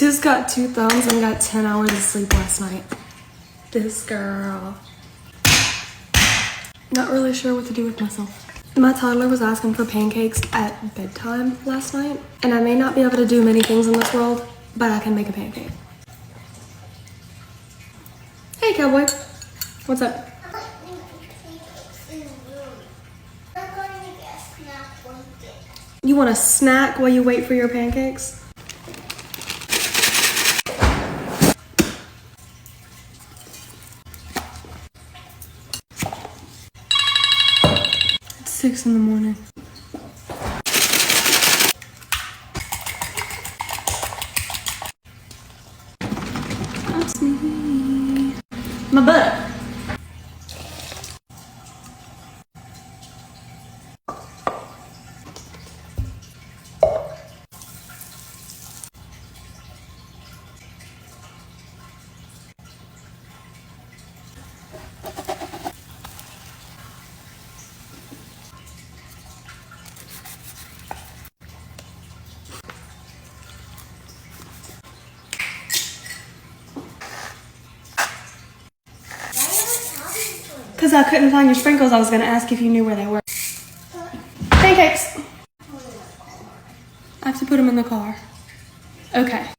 Sue's got 2 thumbs and got 10 hours of sleep last night. This girl. Not really sure what to do with myself. My toddler was asking for pancakes at bedtime last night, and I may not be able to do many things in this world, but I can make a pancake. Hey, cowboy. What's up? You want a snack while you wait for your pancakes? It's 6 in the morning. That's me. My butt. Because I couldn't find your sprinkles, I was going to ask if you knew where they were. Pancakes! I have to put them in the car. Okay.